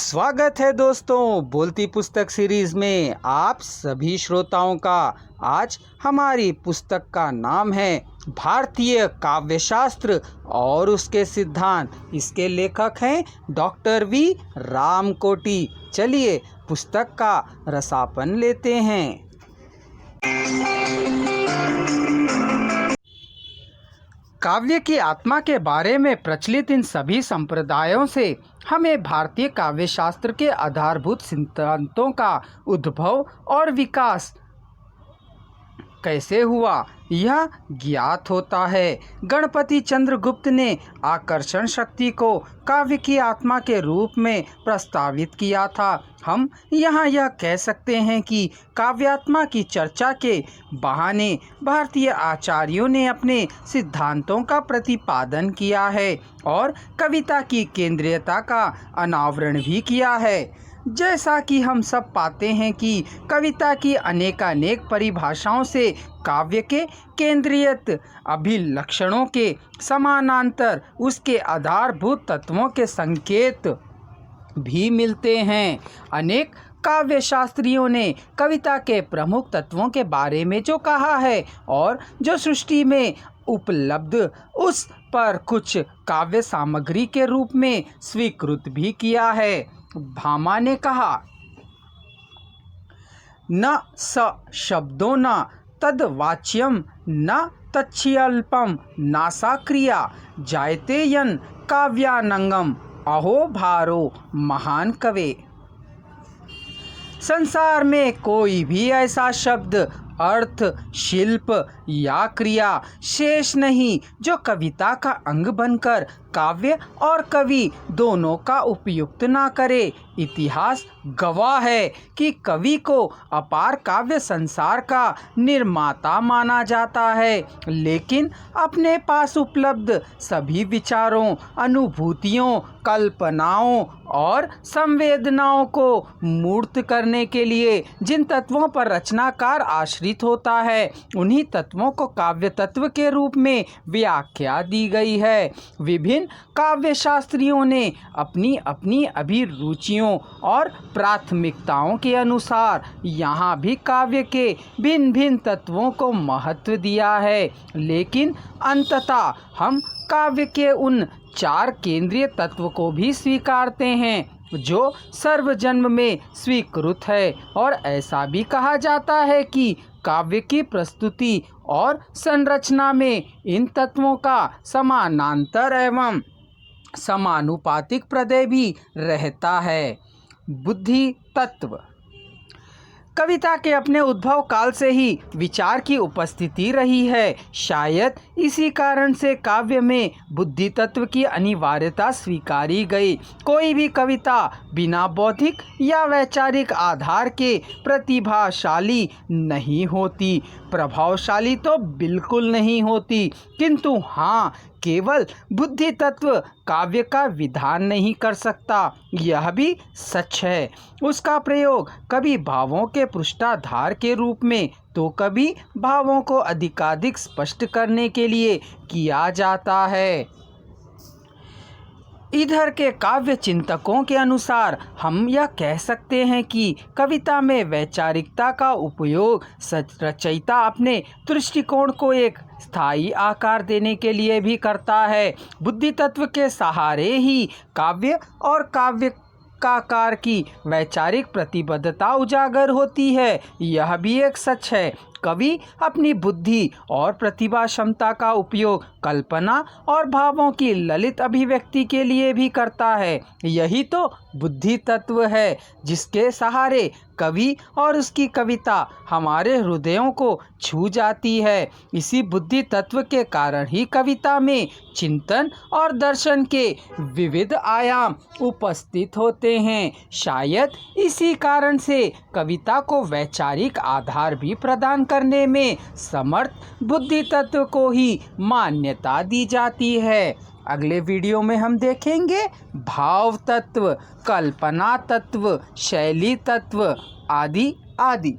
स्वागत है दोस्तों बोलती पुस्तक सीरीज में आप सभी श्रोताओं का। आज हमारी पुस्तक का नाम है भारतीय काव्यशास्त्र और उसके सिद्धांत। इसके लेखक हैं डॉक्टर वी रामकोटी। चलिए पुस्तक का रसापन लेते हैं। काव्य की आत्मा के बारे में प्रचलित इन सभी संप्रदायों से हमें भारतीय काव्यशास्त्र के आधारभूत सिद्धांतों का उद्भव और विकास कैसे हुआ यह ज्ञात होता है। गणपति चंद्रगुप्त ने आकर्षण शक्ति को काव्य की आत्मा के रूप में प्रस्तावित किया था। हम यहाँ यह कह सकते हैं कि काव्यात्मा की चर्चा के बहाने भारतीय आचार्यों ने अपने सिद्धांतों का प्रतिपादन किया है और कविता की केंद्रीयता का अनावरण भी किया है। जैसा कि हम सब पाते हैं कि कविता की अनेकानेक परिभाषाओं से काव्य के केंद्रीयत अभिलक्षणों के समानांतर उसके आधारभूत तत्वों के संकेत भी मिलते हैं। अनेक काव्य शास्त्रियों ने कविता के प्रमुख तत्वों के बारे में जो कहा है और जो सृष्टि में उपलब्ध उस पर कुछ काव्य सामग्री के रूप में स्वीकृत भी किया है। भामा ने कहा, न स शब्दो न तद्वाच्यम न तच्छल्पम नासा क्रिया जायते यन काव्यानंगम अहो भारो महान कवे। संसार में कोई भी ऐसा शब्द अर्थ शिल्प या क्रिया शेष नहीं जो कविता का अंग बनकर काव्य और कवि दोनों का उपयुक्त ना करे। इतिहास गवाह है कि कवि को अपार काव्य संसार का निर्माता माना जाता है, लेकिन अपने पास उपलब्ध सभी विचारों, अनुभूतियों, कल्पनाओं और संवेदनाओं को मूर्त करने के लिए जिन तत्वों पर रचनाकार आश्रित होता है उन्हीं तत्वों को काव्य तत्व के रूप में व्याख्या दी गई है। विभिन्न काव्य शास्त्रियों ने अपनी अपनी अभिरुचियों और प्राथमिकताओं के अनुसार यहाँ भी काव्य के भिन्न भिन्न तत्वों को महत्व दिया है, लेकिन अंततः हम काव्य के उन चार केंद्रीय तत्व को भी स्वीकारते हैं जो सर्वजन्म में स्वीकृत है। और ऐसा भी कहा जाता है कि काव्य की प्रस्तुति और संरचना में इन तत्वों का समानांतर एवं समानुपातिक प्रत्यय भी रहता है। बुद्धि तत्व। कविता के अपने उद्भव काल से ही विचार की उपस्थिति रही है। शायद इसी कारण से काव्य में बुद्धि तत्व की अनिवार्यता स्वीकारी गई। कोई भी कविता बिना बौद्धिक या वैचारिक आधार के प्रतिभाशाली नहीं होती, प्रभावशाली तो बिल्कुल नहीं होती, किंतु हाँ, केवल बुद्धि तत्व काव्य का विधान नहीं कर सकता, यह भी सच है। उसका प्रयोग कभी भावों के पृष्ठाधार के रूप में तो कभी भावों को अधिकाधिक स्पष्ट करने के लिए किया जाता है। इधर के काव्य चिंतकों के अनुसार हम यह कह सकते हैं कि कविता में वैचारिकता का उपयोग रचयिता अपने दृष्टिकोण को एक स्थायी आकार देने के लिए भी करता है। बुद्धि तत्व के सहारे ही काव्य और काव्यकार की वैचारिक प्रतिबद्धता उजागर होती है, यह भी एक सच है। कवि अपनी बुद्धि और प्रतिभा क्षमता का उपयोग कल्पना और भावों की ललित अभिव्यक्ति के लिए भी करता है। यही तो बुद्धि तत्व है जिसके सहारे कवि और उसकी कविता हमारे हृदयों को छू जाती है। इसी बुद्धि तत्व के कारण ही कविता में चिंतन और दर्शन के विविध आयाम उपस्थित होते हैं। शायद इसी कारण से कविता को वैचारिक आधार भी प्रदान करने में समर्थ बुद्धि तत्व को ही मान्यता दी जाती है। अगले वीडियो में हम देखेंगे भाव तत्व, कल्पना तत्व, शैली तत्व आदि आदि।